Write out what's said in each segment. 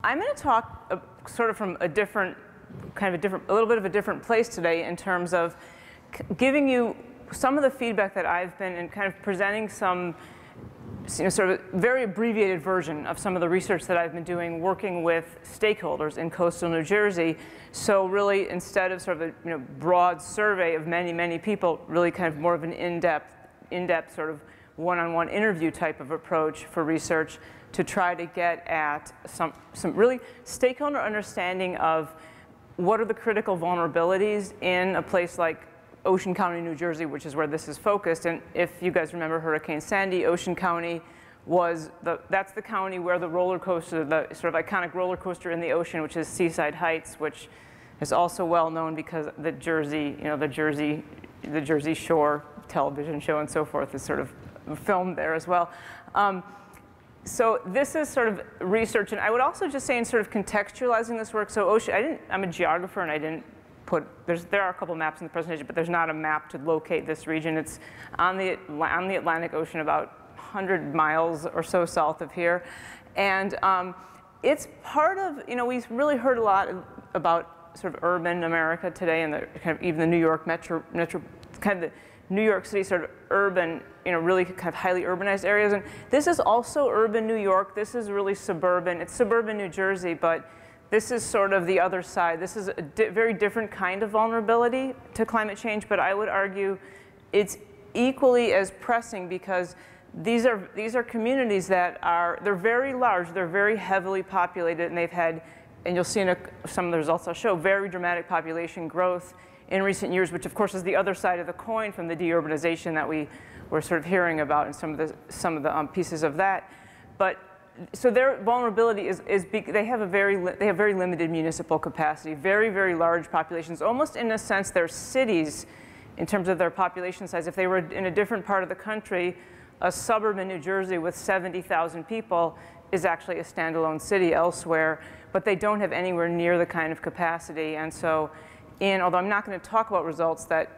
I'm going to talk sort of from a different, a little bit of a different place today in terms of giving you some of the feedback that I've been and kind of presenting some sort of very abbreviated version of some of the research that I've been doing working with stakeholders in coastal New Jersey. So really, instead of sort of a broad survey of many, many people, really kind of more of an in-depth sort of one-on-one interview type of approach for research to try to get at some really stakeholder understanding of what are the critical vulnerabilities in a place like Ocean County, New Jersey, which is where this is focused. And if you guys remember Hurricane Sandy, Ocean County was that's the county where the roller coaster, the sort of iconic roller coaster in the ocean, which is Seaside Heights, which is also well known because the Jersey, the Jersey Shore television show and so forth is sort of filmed there as well. So this is sort of research, and I would also just say in sort of contextualizing this work. So ocean, I'm a geographer, and I didn't put there are a couple maps in the presentation, but there's not a map to locate this region. It's on the Atlantic Ocean, about 100 miles or so south of here, and it's part of we've really heard a lot about sort of urban America today, and even the New York metro kind of the New York City sort of urban, really kind of highly urbanized areas. And this is also urban New York. This is really suburban. It's suburban New Jersey, but this is sort of the other side. This is a very different kind of vulnerability to climate change, but I would argue it's equally as pressing because these are communities that they're very large, they're very heavily populated, and they've had, and you'll see in some of the results I'll show, very dramatic population growth in recent years, which of course is the other side of the coin from the deurbanization that we were sort of hearing about in some of the pieces of that. But so their vulnerability they have very limited municipal capacity, very, very large populations. Almost in a sense, they're cities in terms of their population size. If they were in a different part of the country, a suburb in New Jersey with 70,000 people is actually a standalone city elsewhere, but they don't have anywhere near the kind of capacity. And so, although I'm not going to talk about results that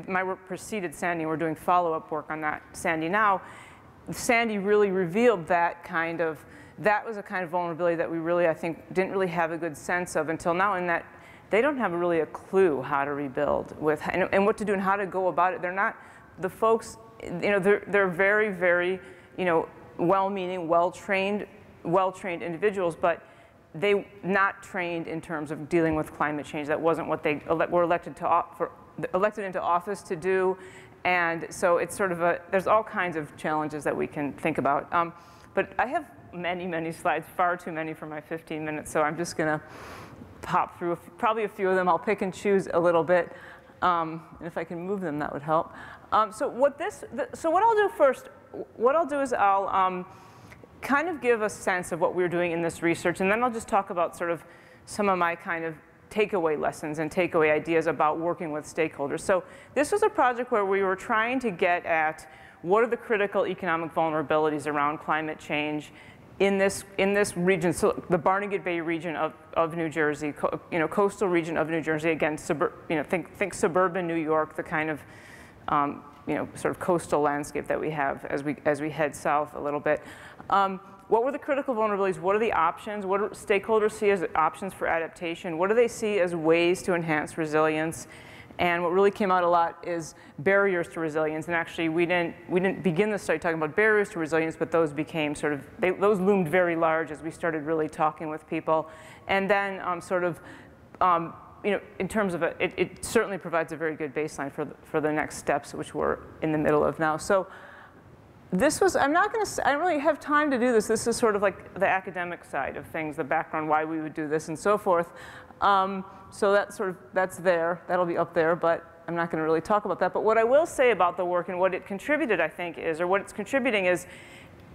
my work preceded Sandy, and we're doing follow-up work on that Sandy now. Sandy really revealed that was a kind of vulnerability that we really, I think, didn't really have a good sense of until now, in that they don't have really a clue how to rebuild and what to do and how to go about it. They're not, the folks, they're very, very, well-meaning, well-trained individuals, but they not trained in terms of dealing with climate change. That wasn't what they were elected into office to do. And so it's sort of there's all kinds of challenges that we can think about. But I have many, many slides, far too many for my 15 minutes, so I'm just going to pop through probably a few of them. I'll pick and choose a little bit. And if I can move them, that would help. So what I'll do first, is I'll kind of give a sense of what we're doing in this research, and then I'll just talk about sort of some of my kind of takeaway lessons and takeaway ideas about working with stakeholders. So this was a project where we were trying to get at what are the critical economic vulnerabilities around climate change in this region, so the Barnegat Bay region of New Jersey, coastal region of New Jersey. Again, think suburban New York, the kind of sort of coastal landscape that we have as we head south a little bit. What were the critical vulnerabilities? What are the options? What do stakeholders see as options for adaptation? What do they see as ways to enhance resilience? And what really came out a lot is barriers to resilience. And actually, we didn't begin the study talking about barriers to resilience, but those became sort of, those loomed very large as we started really talking with people. And then in terms of it certainly provides a very good baseline for the next steps, which we're in the middle of now. So this was, I don't really have time to do this. This is sort of like the academic side of things, the background, why we would do this and so forth. So that's there, that'll be up there, but I'm not gonna really talk about that. But what I will say about the work and what it contributed, I think, what it's contributing is,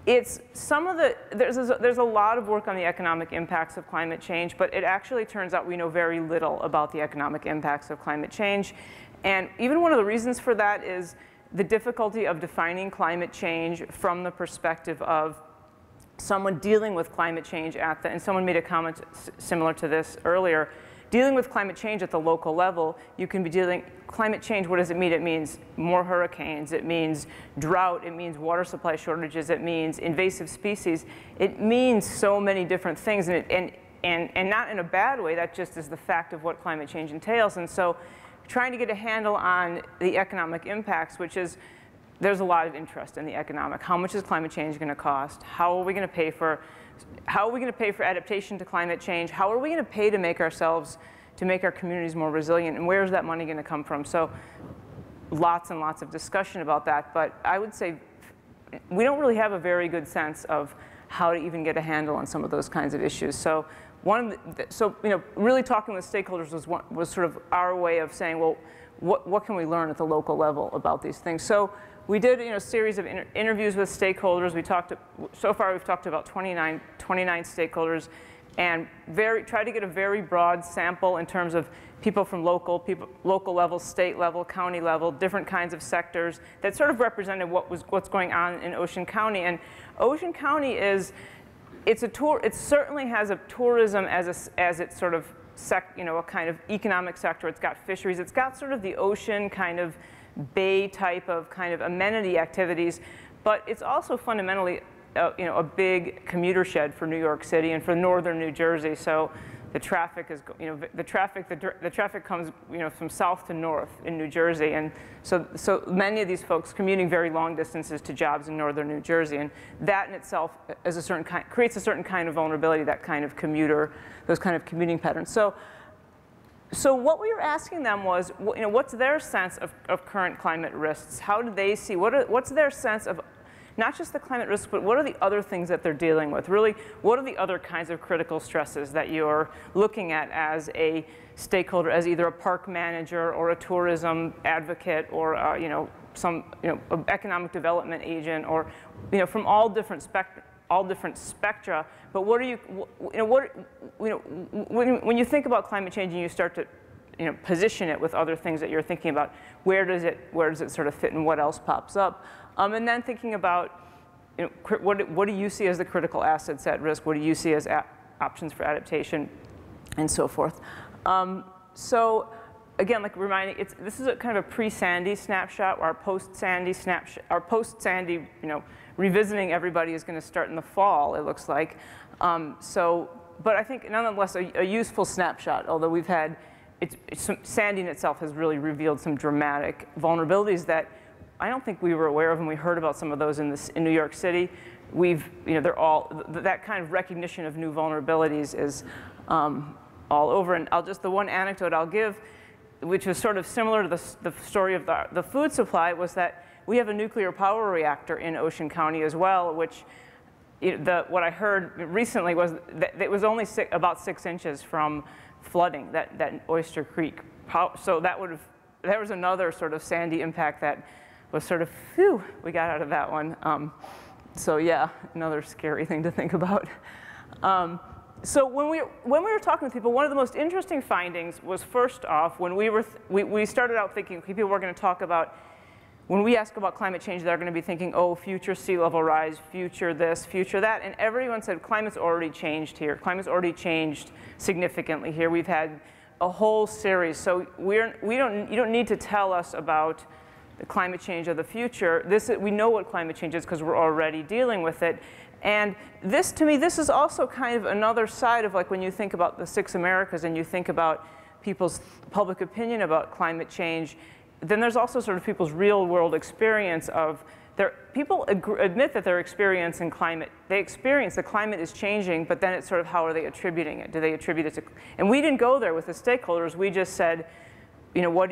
there's a lot of work on the economic impacts of climate change, but it actually turns out we know very little about the economic impacts of climate change. And even one of the reasons for that is the difficulty of defining climate change from the perspective of someone dealing with climate change and someone made a comment similar to this earlier, dealing with climate change at the local level, you can be dealing climate change, what does it mean? It means more hurricanes, it means drought, it means water supply shortages, it means invasive species. It means so many different things, and not in a bad way. That just is the fact of what climate change entails. And so trying to get a handle on the economic impacts, which is, there's a lot of interest in the economic. How much is climate change going to cost? How are we going to pay for adaptation to climate change? How are we going to pay to make our communities more resilient? And where is that money going to come from? So lots and lots of discussion about that. But I would say we don't really have a very good sense of how to even get a handle on some of those kinds of issues. So really talking with stakeholders was sort of our way of saying, well, what can we learn at the local level about these things? So we did a series of interviews with stakeholders. So far we've talked to about 29 stakeholders, and tried to get a very broad sample in terms of people from local level, state level, county level, different kinds of sectors that sort of represented what's going on in Ocean County. And Ocean County it certainly has a tourism as its sort of a kind of economic sector. It's got fisheries. It's got sort of the ocean kind of bay type of kind of amenity activities, but it's also fundamentally a big commuter shed for New York City and for northern New Jersey. So the traffic is, the traffic comes, from south to north in New Jersey, and so many of these folks commuting very long distances to jobs in northern New Jersey, and that in itself is creates a certain kind of vulnerability, that kind of those kind of commuting patterns. So what we were asking them was, what's their sense of current climate risks? How do they see, what's their sense of not just the climate risks, but what are the other things that they're dealing with? Really, what are the other kinds of critical stresses that you're looking at as a stakeholder, as either a park manager or a tourism advocate or some economic development agent, or from all different spectra. But what are you, when you think about climate change and you start to position it with other things that you're thinking about, where does it sort of fit and what else pops up? And then thinking about, what do you see as the critical assets at risk? What do you see as options for adaptation, and so forth? So again, like reminding, this is a kind of a pre-Sandy snapshot, our post-Sandy snapshot, our post-Sandy, revisiting everybody is going to start in the fall, it looks like. But I think nonetheless a useful snapshot, although we've had, Sandy in itself has really revealed some dramatic vulnerabilities that I don't think we were aware of, and we heard about some of those in New York City. They're all, that kind of recognition of new vulnerabilities is all over. And the one anecdote I'll give, which is sort of similar to the story of the food supply, was that we have a nuclear power reactor in Ocean County as well, which what I heard recently was that it was only about 6 inches from flooding, that Oyster Creek. So there was another sort of Sandy impact that was sort of, phew, we got out of that one. So yeah, another scary thing to think about. So when we were talking with people, one of the most interesting findings was, first off, when we started out thinking, okay, people were going to talk about, when we ask about climate change, they're going to be thinking, oh, future sea level rise, future this, future that, and everyone said climate's already changed here. Climate's already changed significantly here. We've had a whole series, so you don't need to tell us about the climate change of the future. We know what climate change is because we're already dealing with it. And this, to me, this is also kind of another side of, like, when you think about the 6 Americas and you think about people's public opinion about climate change, then there's also sort of people's real world experience of, people admit that they're experiencing climate. They experience the climate is changing, but then it's sort of, how are they attributing it? Do they attribute it to, and we didn't go there with the stakeholders. We just said, what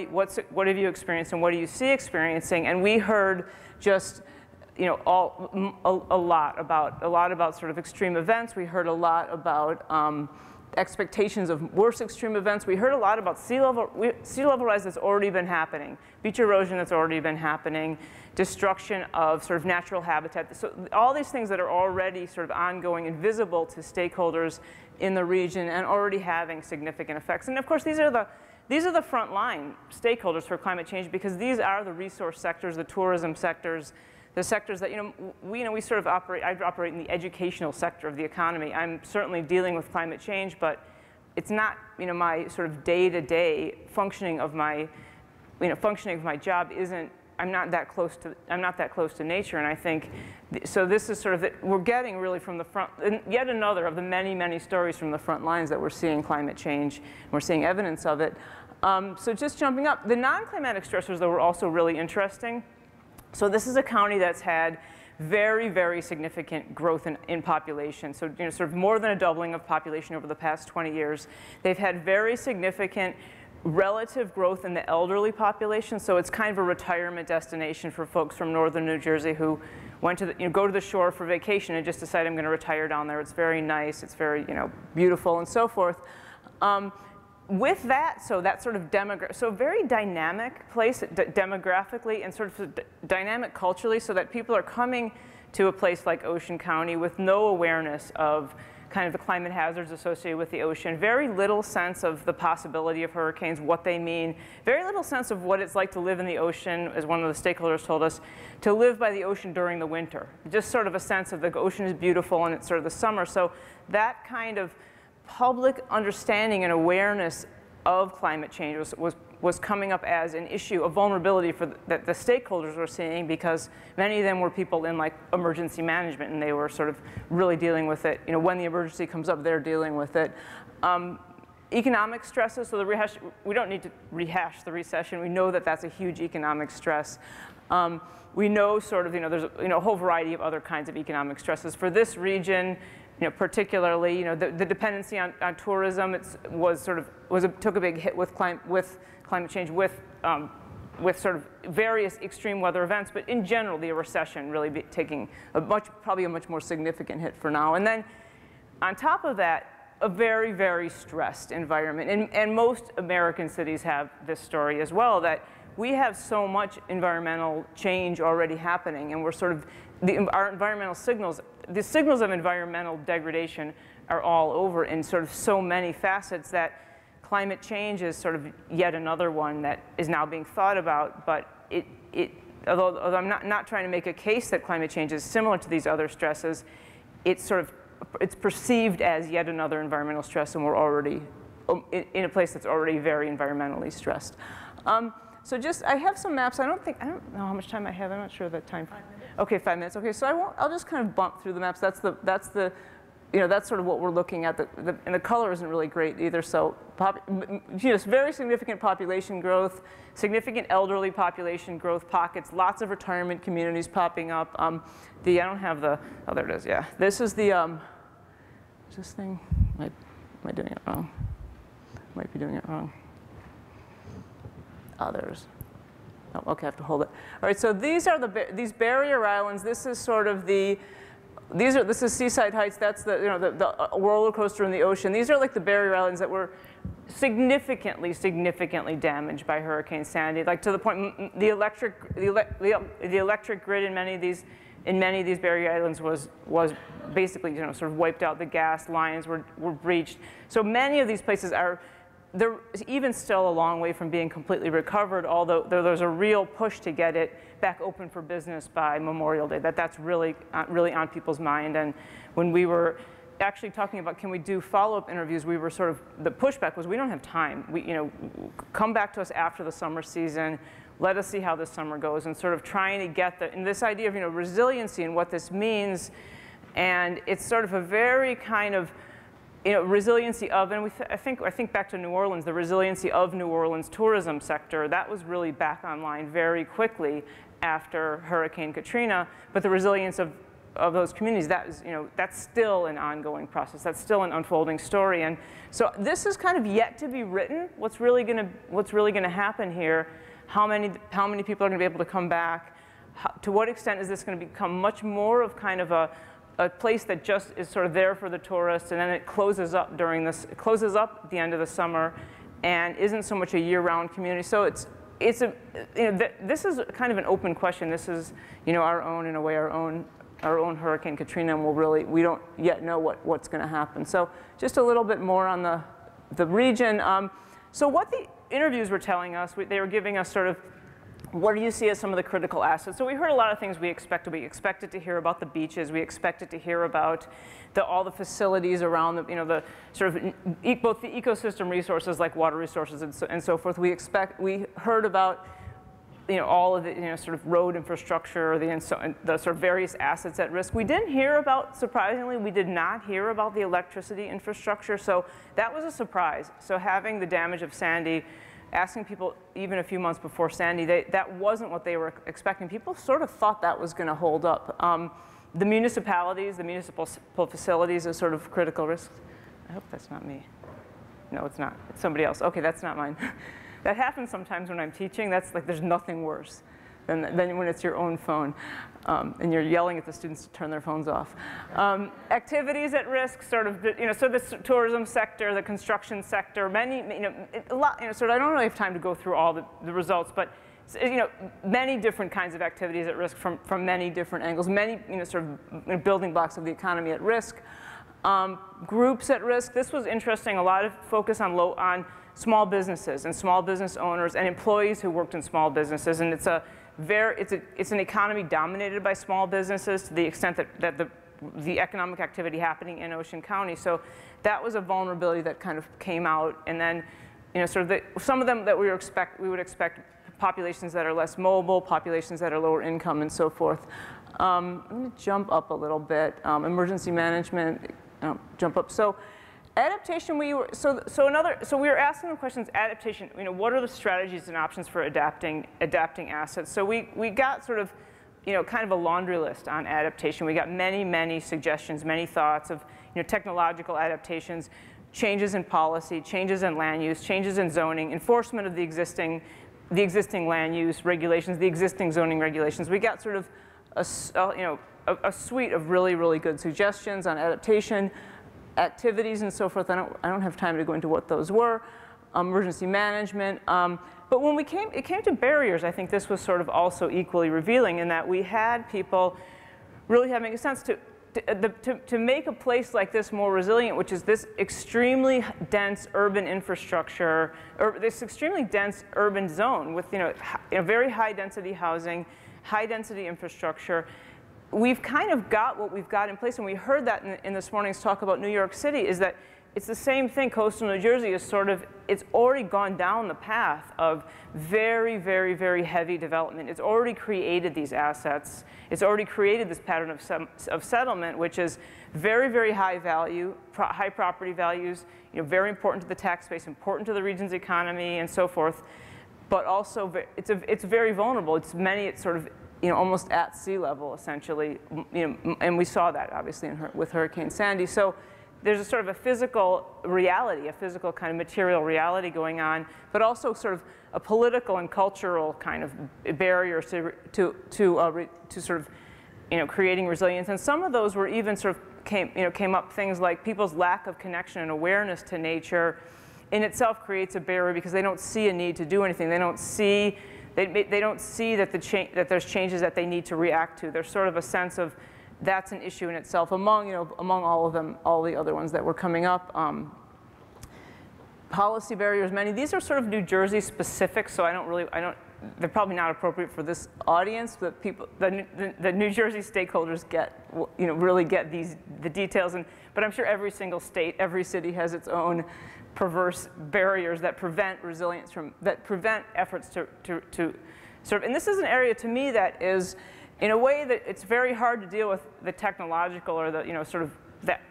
have you experienced and what do you see experiencing? And we heard just, a lot about sort of extreme events. We heard a lot about expectations of worse extreme events. We heard a lot about sea level rise that's already been happening, beach erosion that's already been happening, destruction of sort of natural habitat. So all these things that are already sort of ongoing and visible to stakeholders in the region and already having significant effects. And of course, these are the frontline stakeholders for climate change, because these are the resource sectors, the tourism sectors, the sectors that, we sort of operate. I operate in the educational sector of the economy. I'm certainly dealing with climate change, but it's not, my sort of day-to-day functioning of my, functioning of my job isn't, I'm not that close to nature, and I think, so this is sort of, we're getting really from the front, yet another of the many, many stories from the front lines that we're seeing climate change, and we're seeing evidence of it. So just jumping up, the non-climatic stressors, though, were also really interesting. So this is a county that's had very, very significant growth in population. So sort of more than a doubling of population over the past 20 years. They've had very significant relative growth in the elderly population. So it's kind of a retirement destination for folks from northern New Jersey who went to go to the shore for vacation and just decide I'm going to retire down there. It's very nice. It's very beautiful and so forth. With that, so that sort of very dynamic place demographically and sort of dynamic culturally, so that people are coming to a place like Ocean County with no awareness of kind of the climate hazards associated with the ocean, very little sense of the possibility of hurricanes, what they mean, very little sense of what it's like to live in the ocean, as one of the stakeholders told us, to live by the ocean during the winter. Just sort of a sense of the ocean is beautiful and it's sort of the summer. So that kind of public understanding and awareness of climate change was coming up as an issue of vulnerability that the stakeholders were seeing, because many of them were people in like emergency management, and they were sort of really dealing with it. When the emergency comes up, they're dealing with it. Economic stresses, so we don't need to rehash the recession. We know that that's a huge economic stress. We know sort of, there's a whole variety of other kinds of economic stresses. For this region, particularly, the dependency on tourism took a big hit with climate change, with sort of various extreme weather events, but in general, the recession really taking probably a much more significant hit for now. And then on top of that, a very, very stressed environment. And most American cities have this story as well, that we have so much environmental change already happening, and we're sort of, our environmental signals, the signals of environmental degradation are all over in sort of so many facets that climate change is sort of yet another one that is now being thought about. But although I'm not trying to make a case that climate change is similar to these other stresses, it's perceived as yet another environmental stress, and we're already in a place that's already very environmentally stressed. So I have some maps. I don't know how much time I have. I'm not sure of the time. 5 minutes. Okay, 5 minutes. Okay, so I'll just kind of bump through the maps. That's sort of what we're looking at. And the color isn't really great either. So very significant population growth, significant elderly population growth pockets, lots of retirement communities popping up. I don't have the, oh, there it is, yeah. This is the, is this thing, am I doing it wrong? Might be doing it wrong. Oh, there's, oh, okay, I have to hold it. All right, so these are these barrier islands. This is sort of this is Seaside Heights. That's the roller coaster in the ocean. These are like the barrier islands that were significantly damaged by Hurricane Sandy, like to the point the electric grid in many of these barrier islands was basically sort of wiped out. The gas lines were breached. So many of these places they're even still a long way from being completely recovered, although there's a real push to get it back open for business by Memorial Day. That's really on people's mind. And when we were actually talking about can we do follow-up interviews, we were sort of, the pushback was we don't have time. Come back to us after the summer season. Let us see how this summer goes, and sort of trying to get and this idea of resiliency and what this means. And it's sort of a very kind of resiliency of, and I think back to New Orleans, the resiliency of New Orleans tourism sector, that was really back online very quickly after Hurricane Katrina. But the resilience of those communities, that's still an ongoing process. That's still an unfolding story. And so this is kind of yet to be written. What's really going to happen here? How many people are going to be able to come back? To what extent is this going to become much more of kind of a place that just is sort of there for the tourists, and then it closes up at the end of the summer, and isn't so much a year-round community. So this is kind of an open question. This is our own, in a way, our own Hurricane Katrina, and we don't yet know what's going to happen. So just a little bit more on the region. So what the interviews were telling us, they were giving us sort of what do you see as some of the critical assets? So we heard a lot of things we expected. We expected to hear about the beaches. We expected to hear about all the facilities around the, the sort of both the ecosystem resources like water resources and so forth. We heard about all of the sort of road infrastructure, the sort of various assets at risk. We didn't hear about, surprisingly, we did not hear about the electricity infrastructure. So that was a surprise. So having the damage of Sandy, asking people even a few months before Sandy, that wasn't what they were expecting. People sort of thought that was going to hold up. The municipalities, the municipal facilities are sort of critical risks. I hope that's not me. No, it's not. It's somebody else. OK, that's not mine. That happens sometimes when I'm teaching. That's like there's nothing worse than when it's your own phone and you're yelling at the students to turn their phones off. Activities at risk, sort of, so the tourism sector, the construction sector, many, a lot, sort of, I don't really have time to go through all the results, but many different kinds of activities at risk from many different angles, many, sort of building blocks of the economy at risk. Groups at risk, this was interesting, a lot of focus on small businesses and small business owners and employees who worked in small businesses, and it's an economy dominated by small businesses to the extent that the economic activity happening in Ocean County. So that was a vulnerability that kind of came out, and then sort of some of them that we would expect populations that are less mobile, populations that are lower income, and so forth. I'm going to jump up a little bit. Emergency management, jump up. So adaptation, we were asking the questions, adaptation, what are the strategies and options for adapting assets? So we got sort of, kind of a laundry list on adaptation. We got many suggestions, many thoughts of, technological adaptations, changes in policy, changes in land use, changes in zoning, enforcement of the existing land use regulations, the existing zoning regulations. We got sort of a suite of really good suggestions on adaptation, activities and so forth. I don't have time to go into what those were. Emergency management. But when it came to barriers, I think this was sort of also equally revealing in that we had people really having a sense to make a place like this more resilient, which is this extremely dense urban infrastructure, or this extremely dense urban zone with very high density housing, high density infrastructure. We've kind of got what we've got in place, and we heard that in this morning's talk about New York City, is that it's the same thing. Coastal New Jersey is sort of, it's already gone down the path of very heavy development. It's already created these assets. It's already created this pattern of settlement, which is very high value, high property values, very important to the tax base, important to the region's economy, and so forth. But also, it's very vulnerable. It's sort of, almost at sea level, essentially, and we saw that obviously with Hurricane Sandy. So there's a sort of a physical reality, a physical kind of material reality going on, but also sort of a political and cultural kind of barriers to sort of, creating resilience. And some of those were even sort of came up things like people's lack of connection and awareness to nature in itself creates a barrier because they don't see a need to do anything. They don't see that there's changes that they need to react to. There's sort of a sense of that's an issue in itself among all of them, all the other ones that were coming up. Policy barriers, many. These are sort of New Jersey specific, so they're probably not appropriate for this audience, but the New Jersey stakeholders really get the details. But I'm sure every single state, every city has its own perverse barriers that prevent resilience that prevent efforts to sort of, and this is an area to me that is, in a way that it's very hard to deal with the technological or the,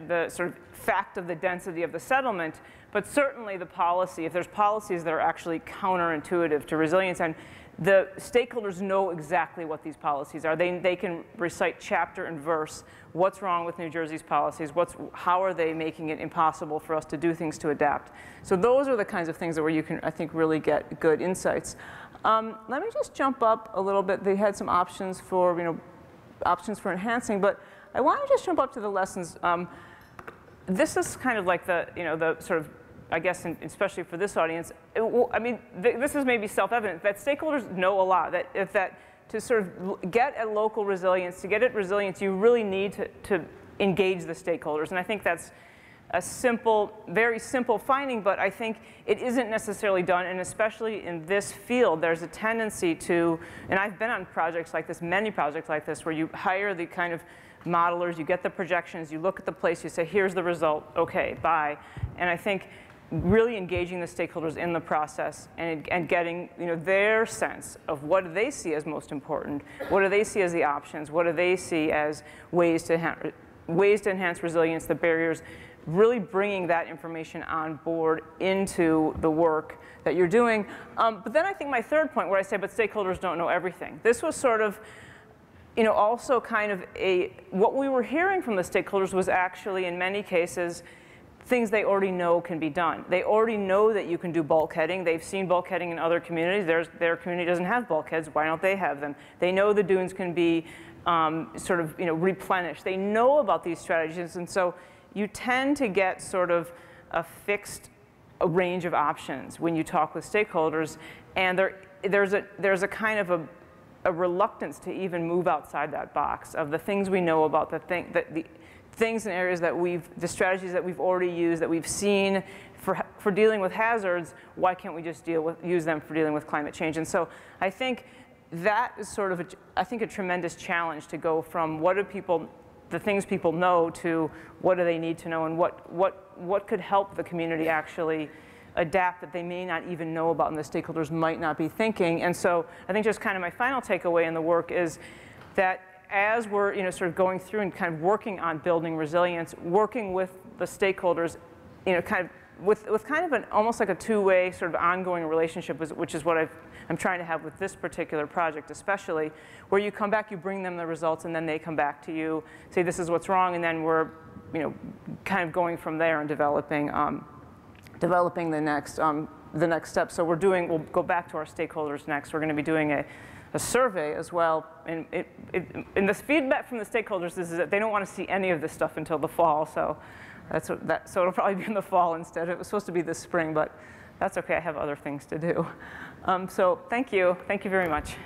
the sort of fact of the density of the settlement, but certainly the policy, if there's policies that are actually counterintuitive to resilience, and the stakeholders know exactly what these policies are. They can recite chapter and verse what's wrong with New Jersey's policies, how are they making it impossible for us to do things to adapt. So those are the kinds of things where you can, I think, really get good insights. Let me just jump up a little bit. They had some options for, enhancing, but I want to just jump up to the lessons. This is kind of like the sort of, I guess, especially for this audience, this is maybe self-evident that stakeholders know a lot. That to sort of get at local resilience, to get at resilience, you really need to engage the stakeholders, and I think that's a simple, very simple finding, but I think it isn't necessarily done, and especially in this field, there's a tendency to, and I've been on projects like this, many projects like this, where you hire the kind of modelers, you get the projections, you look at the place, you say, here's the result, okay, bye. And I think really engaging the stakeholders in the process and getting their sense of what do they see as most important, what do they see as the options, what do they see as ways to enhance resilience, the barriers, really bringing that information on board into the work that you're doing. But then I think my third point where I say, but stakeholders don't know everything. This was sort of, also kind of what we were hearing from the stakeholders was actually, in many cases, things they already know can be done. They already know that you can do bulkheading. They've seen bulkheading in other communities. Their community doesn't have bulkheads. Why don't they have them? They know the dunes can be sort of replenished. They know about these strategies, and so you tend to get sort of a fixed range of options when you talk with stakeholders, and there's a kind of a reluctance to even move outside that box of the things we know about, the things and areas that the strategies that we've already used, that we've seen for dealing with hazards. Why can't we just use them for dealing with climate change? And so I think that is sort of a tremendous challenge to go from the things people know to what do they need to know, and what could help the community actually adapt that they may not even know about and the stakeholders might not be thinking. And so I think just kind of my final takeaway in the work is that as we're sort of going through and kind of working on building resilience, working with the stakeholders, kind of with kind of almost like a two-way sort of ongoing relationship, which is what I'm trying to have with this particular project especially, where you come back, you bring them the results, and then they come back to you, say this is what's wrong, and then we're kind of going from there and developing the next step. So we'll go back to our stakeholders next. We're going to be doing a survey as well, and the feedback from the stakeholders is that they don't want to see any of this stuff until the fall. So so it'll probably be in the fall instead. It was supposed to be this spring, but that's okay. I have other things to do. So thank you very much.